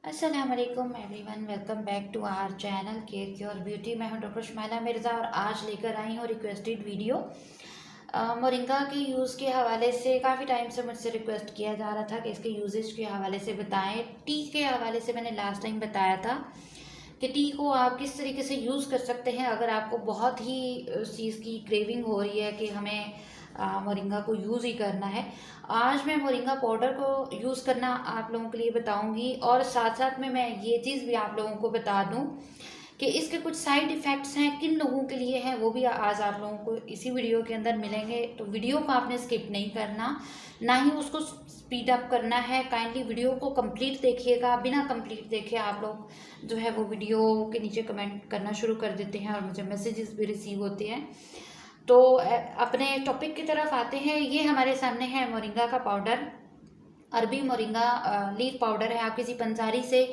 अस्सलाम वालेकुम everyone, welcome back to our channel care cure beauty. मैं हूं डॉक्टर शुमाइला मिर्ज़ा और आज लेकर आई हूं रिक्वेस्टेड वीडियो। मोरिंगा के यूज़ के हवाले से काफ़ी टाइम से मुझसे रिक्वेस्ट किया जा रहा था कि इसके यूजेज के हवाले से बताएं। टी के हवाले से मैंने लास्ट टाइम बताया था कि टी को आप किस तरीके से यूज़ कर सकते हैं अगर आपको बहुत ही उस चीज़ की क्रेविंग हो रही है कि हमें मोरिंगा को यूज़ ही करना है। आज मैं मोरिंगा पाउडर को यूज़ करना आप लोगों के लिए बताऊंगी और साथ साथ में मैं ये चीज़ भी आप लोगों को बता दूं कि इसके कुछ साइड इफ़ेक्ट्स हैं, किन लोगों के लिए हैं, वो भी आज आप लोगों को इसी वीडियो के अंदर मिलेंगे। तो वीडियो को आपने स्किप नहीं करना, ना ही उसको स्पीड अप करना है। काइंडली वीडियो को कंप्लीट देखिएगा। बिना कंप्लीट देखे आप लोग जो है वो वीडियो के नीचे कमेंट करना शुरू कर देते हैं और मुझे मैसेजेस भी रिसीव होते हैं। तो अपने टॉपिक की तरफ आते हैं। ये हमारे सामने है मोरिंगा का पाउडर, अरबी मोरिंगा लीफ पाउडर है। आप किसी पंसारी से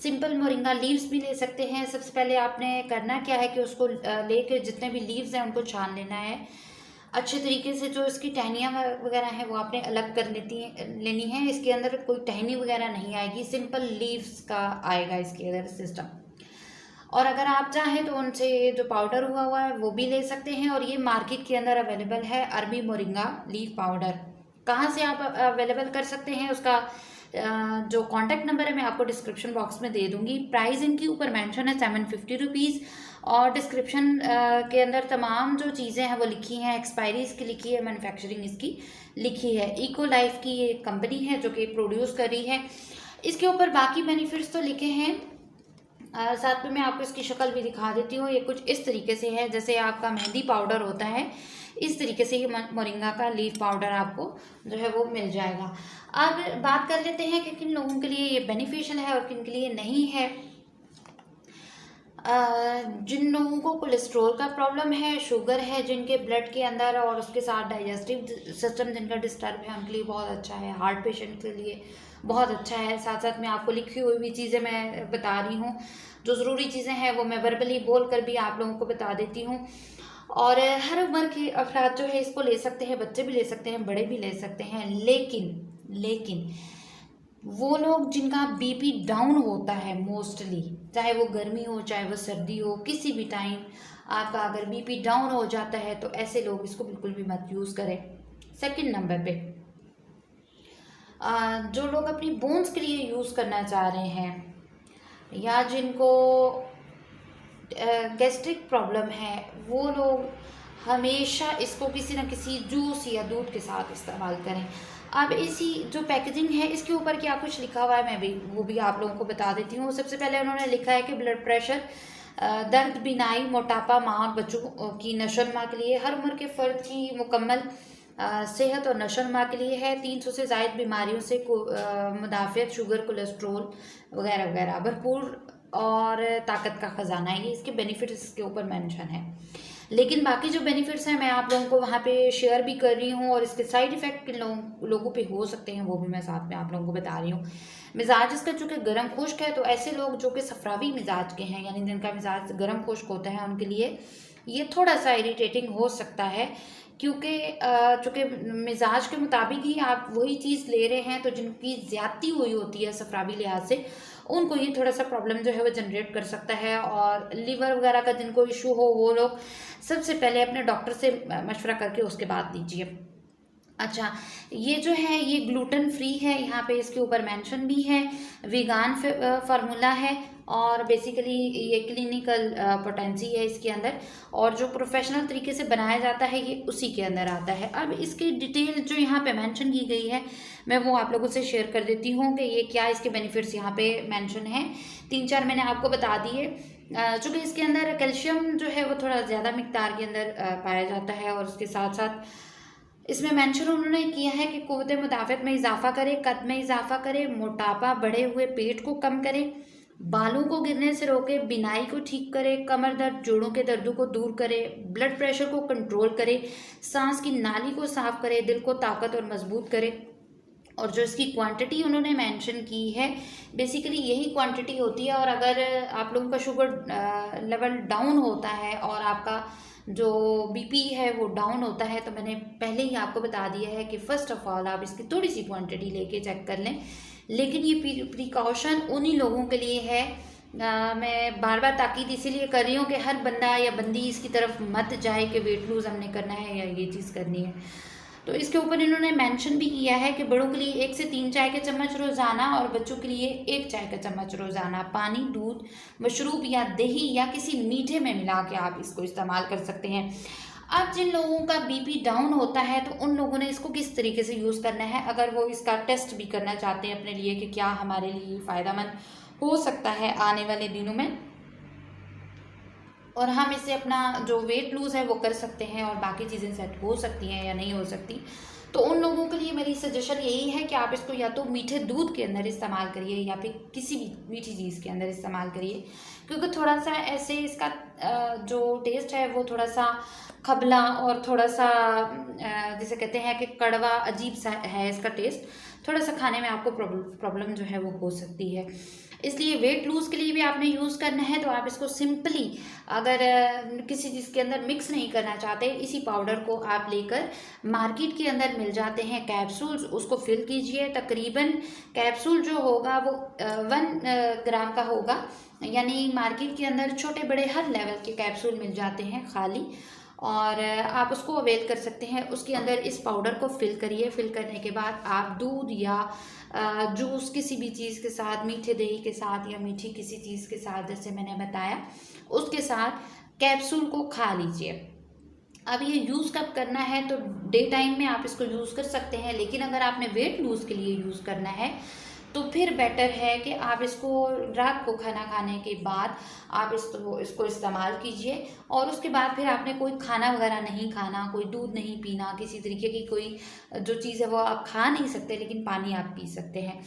सिंपल मोरिंगा लीव्स भी ले सकते हैं। सबसे पहले आपने करना क्या है कि उसको लेके जितने भी लीव्स हैं उनको छान लेना है अच्छे तरीके से। जो इसकी टहनियाँ वगैरह हैं वो आपने अलग कर लेनी है। इसके अंदर कोई टहनी वगैरह नहीं आएगी, सिंपल लीव्स का आएगा इसके अंदर सिस्टम। और अगर आप चाहें तो उनसे जो पाउडर हुआ है वो भी ले सकते हैं और ये मार्केट के अंदर अवेलेबल है, अरबी मोरिंगा लीफ पाउडर। कहाँ से आप अवेलेबल कर सकते हैं उसका जो कांटेक्ट नंबर है मैं आपको डिस्क्रिप्शन बॉक्स में दे दूंगी। प्राइस इनकी ऊपर मेंशन है 750 रुपीज़ और डिस्क्रिप्शन के अंदर तमाम जो चीज़ें हैं वो लिखी हैं, एक्सपायरी इसकी लिखी है, मैन्युफैक्चरिंग इसकी लिखी है। इको लाइफ की ये कंपनी है जो कि प्रोड्यूस कर रही है। इसके ऊपर बाकी बेनिफिट्स तो लिखे हैं, साथ में मैं आपको इसकी शक्ल भी दिखा देती हूँ। ये कुछ इस तरीके से है जैसे आपका मेहंदी पाउडर होता है, इस तरीके से ये मोरिंगा का लीफ पाउडर आपको जो है वो मिल जाएगा। अब बात कर लेते हैं कि किन लोगों के लिए ये बेनिफिशियल है और किन के लिए नहीं है। जिन लोगों को कोलेस्ट्रॉल का प्रॉब्लम है, शुगर है जिनके ब्लड के अंदर और उसके साथ डाइजेस्टिव सिस्टम जिनका डिस्टर्ब है, उनके लिए बहुत अच्छा है। हार्ट पेशेंट के लिए बहुत अच्छा है। साथ साथ में आपको लिखी हुई भी चीज़ें मैं बता रही हूँ, जो ज़रूरी चीज़ें हैं वो मैं वर्बली बोल कर भी आप लोगों को बता देती हूँ। और हर उम्र के अफराद जो है इसको ले सकते हैं, बच्चे भी ले सकते हैं, बड़े भी ले सकते हैं। लेकिन वो लोग जिनका बीपी डाउन होता है मोस्टली, चाहे वो गर्मी हो चाहे वो सर्दी हो, किसी भी टाइम आपका अगर बीपी डाउन हो जाता है तो ऐसे लोग इसको बिल्कुल भी मत यूज़ करें। सेकंड नंबर पे जो लोग अपनी बोन्स के लिए यूज़ करना चाह रहे हैं या जिनको गैस्ट्रिक प्रॉब्लम है, वो लोग हमेशा इसको किसी न किसी जूस या दूध के साथ इस्तेमाल करें। अब इसी जो पैकेजिंग है इसके ऊपर क्या कुछ लिखा हुआ है मैं भी वो भी आप लोगों को बता देती हूँ। सबसे पहले उन्होंने लिखा है कि ब्लड प्रेशर, दर्द, बिनाई, मोटापा, माँ और बच्चों की नशोनुमा के लिए, हर उम्र के फर्द की मुकम्मल सेहत और नशोनुमा के लिए है। 300 से ज़ायद बीमारियों से मुदाफ़ियत, शुगर, कोलेस्ट्रोल वगैरह वगैरह, भरपूर और ताकत का ख़जाना है। ये इसके बेनिफिट्स इसके ऊपर मेंशन है। लेकिन बाकी जो बेनिफिट्स हैं मैं आप लोगों को वहाँ पे शेयर भी कर रही हूँ और इसके साइड इफ़ेक्ट किन लोगों पे हो सकते हैं वो भी मैं साथ में आप लोगों को बता रही हूँ। मिजाज इसका चूँकि गर्म खुश्क है तो ऐसे लोग जो कि सफरावी मिजाज के हैं, यानी जिनका मिजाज गर्म खुश्क होता है, उनके लिए ये थोड़ा सा इरिटेटिंग हो सकता है। क्योंकि चूँकि मिजाज के मुताबिक ही आप वही चीज़ ले रहे हैं, तो जिनकी ज़्यादती हुई होती है सफरावी लिहाज से, उनको ये थोड़ा सा प्रॉब्लम जो है वो जनरेट कर सकता है। और लीवर वगैरह का जिनको इशू हो वो लोग सबसे पहले अपने डॉक्टर से मशवरा करके उसके बाद लीजिए। अच्छा, ये जो है ये ग्लूटेन फ्री है, यहाँ पे इसके ऊपर मेंशन भी है। वीगान फार्मूला है और बेसिकली ये क्लिनिकल पोटेंसी है इसके अंदर, और जो प्रोफेशनल तरीके से बनाया जाता है ये उसी के अंदर आता है। अब इसकी डिटेल जो यहाँ पे मेंशन की गई है मैं वो आप लोगों से शेयर कर देती हूँ कि ये क्या इसके बेनिफिट्स यहाँ पे मेंशन है। 3-4 मैंने आपको बता दिए। चूँकि इसके अंदर कैल्शियम जो है वो थोड़ा ज़्यादा मिकदार के अंदर पाया जाता है और उसके साथ साथ इसमें मेंशन उन्होंने किया है कि क़ुव्वत मुदाफ़अत में इजाफा करे, कद में इजाफा करे, मोटापा, बढ़े हुए पेट को कम करे, बालों को गिरने से रोके, बिनाई को ठीक करे, कमर दर्द, जोड़ों के दर्दों को दूर करे, ब्लड प्रेशर को कंट्रोल करे, सांस की नाली को साफ करे, दिल को ताकत और मजबूत करे। और जो इसकी क्वांटिटी उन्होंने मेंशन की है बेसिकली यही क्वांटिटी होती है। और अगर आप लोगों का शुगर लेवल डाउन होता है और आपका जो बीपी है वो डाउन होता है, तो मैंने पहले ही आपको बता दिया है कि फ़र्स्ट ऑफ ऑल आप इसकी थोड़ी सी क्वांटिटी लेके चेक कर लें। लेकिन ये प्रिकॉशन उन्हीं लोगों के लिए है। मैं बार बार ताकीद इसीलिए कर रही हूँ कि हर बंदा या बंदी इसकी तरफ मत जाए कि वेट लूज़ हमने करना है या ये चीज़ करनी है। तो इसके ऊपर इन्होंने मेंशन भी किया है कि बड़ों के लिए 1 से 3 चाय के चम्मच रोज़ाना और बच्चों के लिए 1 चाय का चम्मच रोज़ाना पानी, दूध, मशरूब या दही या किसी मीठे में मिला के आप इसको इस्तेमाल कर सकते हैं। अब जिन लोगों का बीपी डाउन होता है तो उन लोगों ने इसको किस तरीके से यूज़ करना है, अगर वो इसका टेस्ट भी करना चाहते हैं अपने लिए कि क्या हमारे लिए फ़ायदेमंद हो सकता है आने वाले दिनों में, और हम इससे अपना जो वेट लूज़ है वो कर सकते हैं और बाकी चीज़ें सेट हो सकती हैं या नहीं हो सकती, तो उन लोगों के लिए मेरी सजेशन यही है कि आप इसको या तो मीठे दूध के अंदर इस्तेमाल करिए या फिर किसी भी मीठी चीज़ के अंदर इस्तेमाल करिए, क्योंकि थोड़ा सा ऐसे इसका जो टेस्ट है वो थोड़ा सा खबला और थोड़ा सा जिसे कहते हैं कि कड़वा अजीब सा है इसका टेस्ट, थोड़ा सा खाने में आपको प्रॉब्लम जो है वो हो सकती है। इसलिए वेट लूज़ के लिए भी आपने यूज़ करना है तो आप इसको सिंपली, अगर किसी चीज़ के अंदर मिक्स नहीं करना चाहते, इसी पाउडर को आप लेकर मार्केट के अंदर मिल जाते हैं कैप्सूल्स, उसको फिल कीजिए। तकरीबन कैप्सूल जो होगा वो 1 ग्राम का होगा, यानी मार्केट के अंदर छोटे बड़े हर लेवल के कैप्सूल मिल जाते हैं खाली, और आप उसको अवेल कर सकते हैं। उसके अंदर इस पाउडर को फिल करिए। फिल करने के बाद आप दूध या जूस किसी भी चीज़ के साथ, मीठे दही के साथ या मीठी किसी चीज़ के साथ, जैसे मैंने बताया, उसके साथ कैप्सूल को खा लीजिए। अब ये यूज़ कब करना है, तो डे टाइम में आप इसको यूज़ कर सकते हैं, लेकिन अगर आपने वेट लूज़ के लिए यूज़ करना है तो फिर बेटर है कि आप इसको रात को खाना खाने के बाद आप इसको इस्तेमाल कीजिए, और उसके बाद फिर आपने कोई खाना वगैरह नहीं खाना, कोई दूध नहीं पीना, किसी तरीके की कोई जो चीज़ है वो आप खा नहीं सकते, लेकिन पानी आप पी सकते हैं।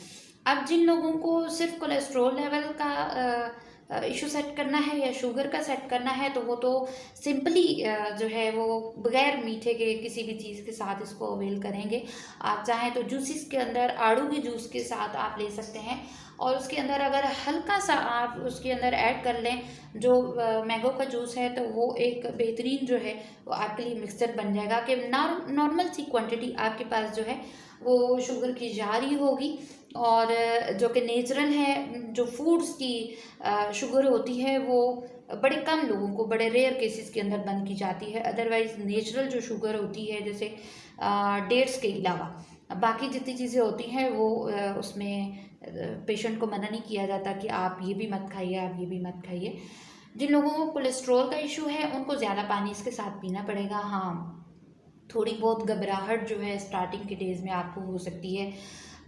अब जिन लोगों को सिर्फ कोलेस्ट्रॉल लेवल का इशू सेट करना है या शुगर का सेट करना है, तो वो तो सिंपली जो है वो बगैर मीठे के किसी भी चीज़ के साथ इसको अवेल करेंगे। आप चाहें तो जूसेस के अंदर आड़ू के जूस के साथ आप ले सकते हैं, और उसके अंदर अगर हल्का सा आप उसके अंदर ऐड कर लें जो मैंगो का जूस है, तो वो एक बेहतरीन जो है वो आपके लिए मिक्सचर बन जाएगा कि नॉर्मल सी क्वांटिटी आपके पास जो है वो शुगर की जा रही होगी, और जो कि नेचुरल है, जो फूड्स की शुगर होती है वो बड़े कम लोगों को, बड़े रेयर केसेस के अंदर बंद की जाती है। अदरवाइज़ नेचुरल जो शुगर होती है, जैसे डेट्स के अलावा बाकी जितनी चीज़ें होती हैं वो उसमें पेशेंट को मना नहीं किया जाता कि आप ये भी मत खाइए, आप ये भी मत खाइए। जिन लोगों को कोलेस्ट्रॉल का इशू है उनको ज़्यादा पानी इसके साथ पीना पड़ेगा। हाँ, थोड़ी बहुत घबराहट जो है स्टार्टिंग के डेज़ में आपको हो सकती है।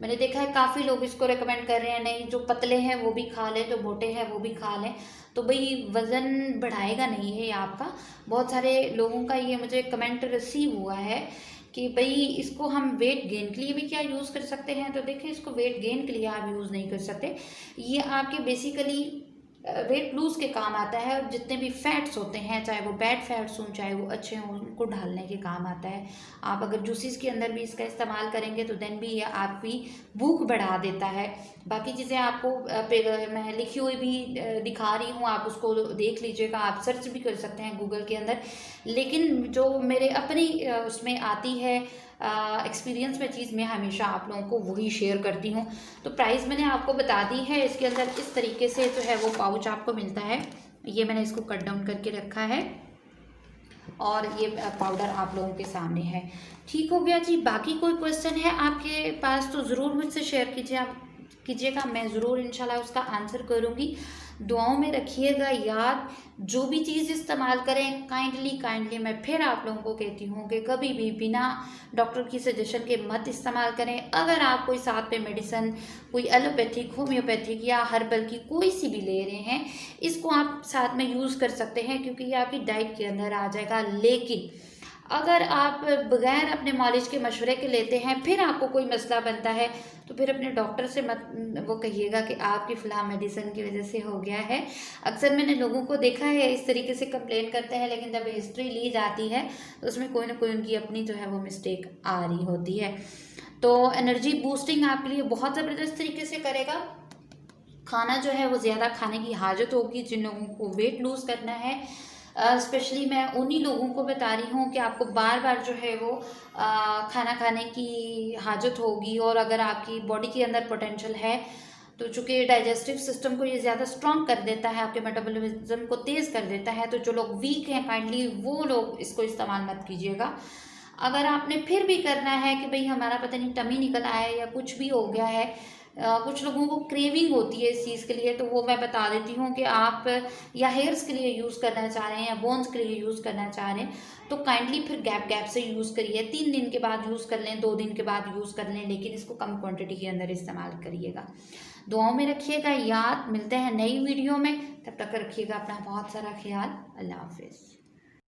मैंने देखा है काफ़ी लोग इसको रेकमेंड कर रहे हैं, नहीं जो पतले हैं वो भी खा लें, जो मोटे हैं वो भी खा लें, तो भाई वज़न बढ़ाएगा नहीं है ये आपका। बहुत सारे लोगों का ये मुझे कमेंट रिसीव हुआ है कि भाई इसको हम वेट गेन के लिए भी क्या यूज़ कर सकते हैं, तो देखें इसको वेट गेन के लिए आप यूज़ नहीं कर सकते। ये आपके बेसिकली वेट लूज़ के काम आता है, और जितने भी फैट्स होते हैं, चाहे वो बैड फैट्स हों चाहे वो अच्छे हों, उनको ढालने के काम आता है। आप अगर जूसेस के अंदर भी इसका इस्तेमाल करेंगे तो देन भी ये आपकी भूख बढ़ा देता है। बाकी चीज़ें आपको मैं लिखी हुई भी दिखा रही हूँ, आप उसको देख लीजिएगा, आप सर्च भी कर सकते हैं गूगल के अंदर। लेकिन जो मेरे अपनी उसमें आती है एक्सपीरियंस में चीज़, मैं हमेशा आप लोगों को वही शेयर करती हूँ। तो प्राइस मैंने आपको बता दी है। इसके अंदर इस तरीके से जो है वो पाउच आपको मिलता है। ये मैंने इसको कट डाउन करके रखा है, और ये पाउडर आप लोगों के सामने है। ठीक हो गया जी। बाकी कोई क्वेश्चन है आपके पास तो ज़रूर मुझसे शेयर कीजिएगा, मैं ज़रूर इंशाल्लाह उसका आंसर करूँगी। दुआओं में रखिएगा याद, जो भी चीज़ इस्तेमाल करें काइंडली मैं फिर आप लोगों को कहती हूँ कि कभी भी बिना डॉक्टर की सजेशन के मत इस्तेमाल करें। अगर आप कोई साथ पे मेडिसिन, कोई एलोपैथिक, होम्योपैथिक या हर्बल की कोई सी भी ले रहे हैं, इसको आप साथ में यूज़ कर सकते हैं क्योंकि ये आपकी डाइट के अंदर आ जाएगा। लेकिन अगर आप बगैर अपने मालिश के मशवरे के लेते हैं, फिर आपको कोई मसला बनता है, तो फिर अपने डॉक्टर से मत वो कहिएगा कि आपकी फ़लाँ मेडिसिन की वजह से हो गया है। अक्सर मैंने लोगों को देखा है इस तरीके से कंप्लेन करते हैं, लेकिन जब हिस्ट्री ली जाती है तो उसमें कोई ना कोई उनकी अपनी जो है वो मिस्टेक आ रही होती है। तो एनर्जी बूस्टिंग आपके लिए बहुत ज़बरदस्त तरीके से करेगा। खाना जो है वो ज़्यादा खाने की हाजत होगी जिन लोगों को वेट लूज़ करना है। स्पेशली मैं उन्हीं लोगों को बता रही हूँ कि आपको बार बार जो है वो खाना खाने की हाजत होगी, और अगर आपकी बॉडी के अंदर पोटेंशियल है तो चूँकि डाइजेस्टिव सिस्टम को ये ज़्यादा स्ट्रॉन्ग कर देता है, आपके मेटाबॉलिज्म को तेज़ कर देता है, तो जो लोग वीक हैं काइंडली वो लोग इसको इस्तेमाल मत कीजिएगा। अगर आपने फिर भी करना है कि भाई हमारा पता नहीं टमी निकल आया है या कुछ भी हो गया है, कुछ लोगों को क्रेविंग होती है इस चीज़ के लिए, तो वो मैं बता देती हूँ कि आप या हेयर्स के लिए यूज़ करना चाह रहे हैं या बोन्स के लिए यूज़ करना चाह रहे हैं तो काइंडली फिर गैप गैप से यूज़ करिए। 3 दिन के बाद यूज़ कर लें, 2 दिन के बाद यूज़ कर लें, लेकिन इसको कम क्वांटिटी के अंदर इस्तेमाल करिएगा। दुआओं में रखिएगा याद। मिलते हैं नई वीडियो में, तब तक रखिएगा अपना बहुत सारा ख्याल। अल्लाह हाफिज़।